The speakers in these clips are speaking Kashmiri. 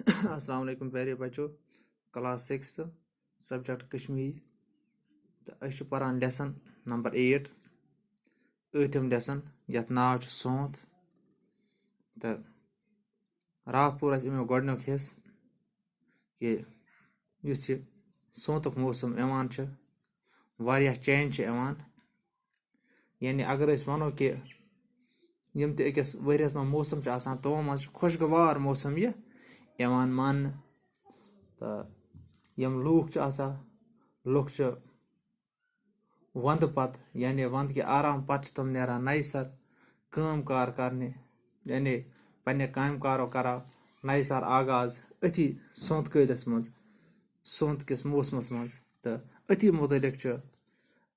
अस्सलाम वालेकुम प्यारे बच्चों क्लास 6th सब्जेक्ट कश्मीरी तो अस परान लेसन नंबर 8 8th लेसन यथ नाव सोंत तो रात पूर अमो गोडनुक हिस्स कि युस यह सोंतुक मौसम यवान वारिया चेंज यानी अगर अस वनो कि यम ते अकिस वरियस में मौसम आसान तमो मज खुशगवार मौसम यह यवान मान तो यम लूख वंद पत यानी वंद के आराम पत तम नेरान नई सर काम कार करने यानी पन्ने काम कारो करा नई सर आगाज अथी सोंत कैदस मज सोंत किस मौसमस मज तो अथी मुतलिक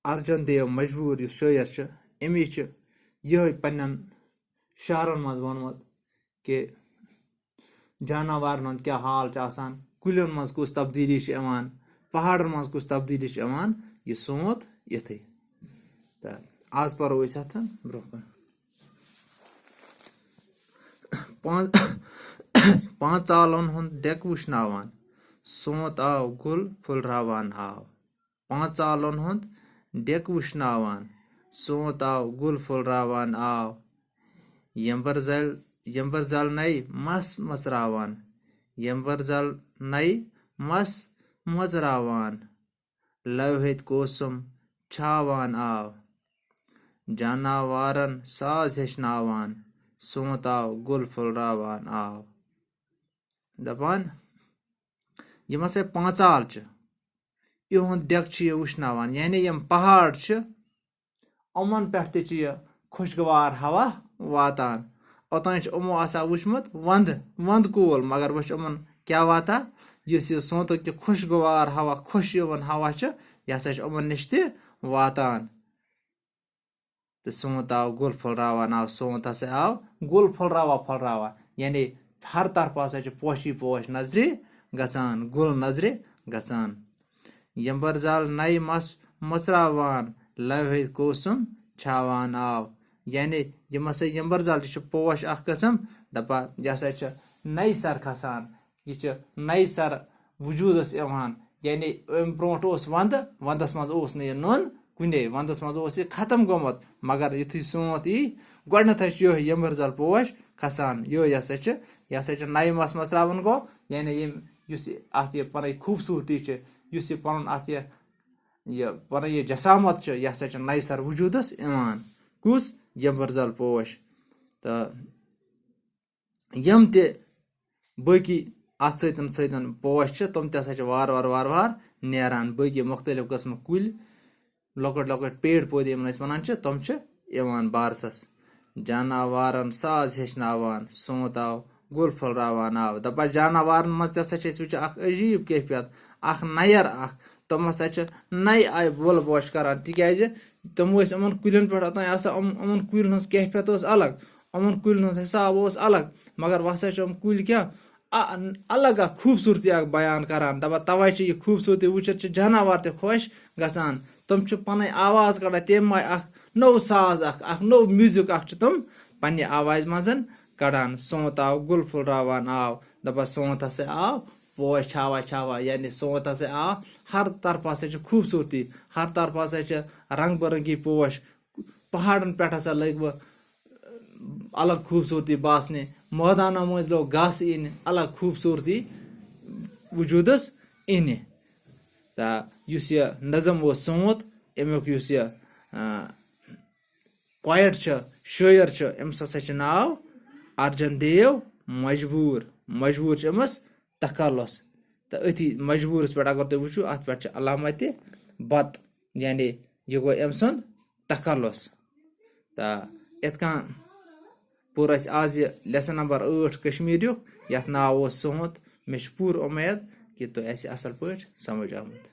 अर्जन देव मजबूर युस शायर अमी यह पन्न शारन मज वोनमुत कि जानवरन क्या हाल कुलियन मज कुछ तब्दीली पहाड़न मज कुछ तब्दीली यह सोंत यथे तो आज परो ब्रो पांच चालन हुंद डेक वुश्नावान सोंत आव गुल फुलरावान आव पांच चालन हुंद डेक वुश्नावान सोंत आव गुल फुलरावान आव यंबर जल नई मस मचरावान यंबर जल नई मस मचरावान लवहित कोसुम छावान आव जानवारन साज हेचनावान सोंत आव गुल फुलरावान आव दपान यम हसा पांचाल इहुंद डेक वुश्नावान यानी यम पहाड़ अमन पे खुशगवार हवा वातान ओतान अमो आसा वुचमुत वंद कोल मगर वह अमन क्या वाता यह सोंतुक खुशगवार हवा खुश हवा यह हसा अमन नश वातान तो सोंत आव गुल फुलरावान आव सोंत हसा आव गुल फुलरावा यानी हर तरफ हसा पोशी पोश नजरे गचान गुल नजरे गचान यंबर जाल नई मस मचरावान लवहित कोसुम छावान आव यानी यम हसा यंबर जाल पोश अख कस्म दपा यह हसा नई सर खसान यह नई सर वजूदस यवान यानी ब्रोट वंदस मज नुन कुने वंदस मज खत्म गोमुत मगर युथु सोंत यी गोडनथ यह यंबर जाल पोश खसान यह हसा नई मस मचरावन गो यानी अत पन खूबसूरती युस पन अत पन जसामत यह हसा नई सर वजूदस यवान कुस यंबर जाल पोश तो यम ते बाकी अत सतन पोश तम ते वार वार नेरान बाकी मुख्तलिफ कस्म कुल लकट लकट पेड़ पौधे यमन वन तम यवान बारसस जानवारन साज हेचनावान सोंत आव गुल फुलरावान आव दपा जानवारन मज ते अजीब कैफियत नयर तम हसा नई आय बोल बोश करान तिकाज तम अमन कुलन पे अमन कुल कैफियत अलग अमन कुल हिसाब अलग मगर वह हसा कुल क्या अलग खूबसूरती बयान करान दपा तवे यह खूबसूरती वुचित जानवर ते खुश गसान तम पन आवाज कड़ान तम आय नौ साज नौ म्यूजिक तम पन्ने आवाज मज कड़ान सोंत आव गुल फुलरावान आव दपा सोंत हसा आव पोश छावा यानी सोंत हसा आव हर तरफ हसा खूबसूरती हर तरफ हसा रंग बिरंगी पोश पहाड़न पे हसा लग अलग खूबसूरती बासने मैदान मज लो घास इन अलग खूबसूरती वजूदस इन तो नज़म सोंत अमुक पोएट शायर अमस हसा नाव अर्जन देव मजबूर अमस तखल्लुस तो अथी मजबूरस पे अगर तुम वो अत पे अलामत बत यानी यह गो अम सुंद तखल्लुस तो इत पूर आज लेसन नंबर 8 कश्मीर यथ नाव सोंत मे पूर उम्मीद कि तुम असल पे समझ आमुत।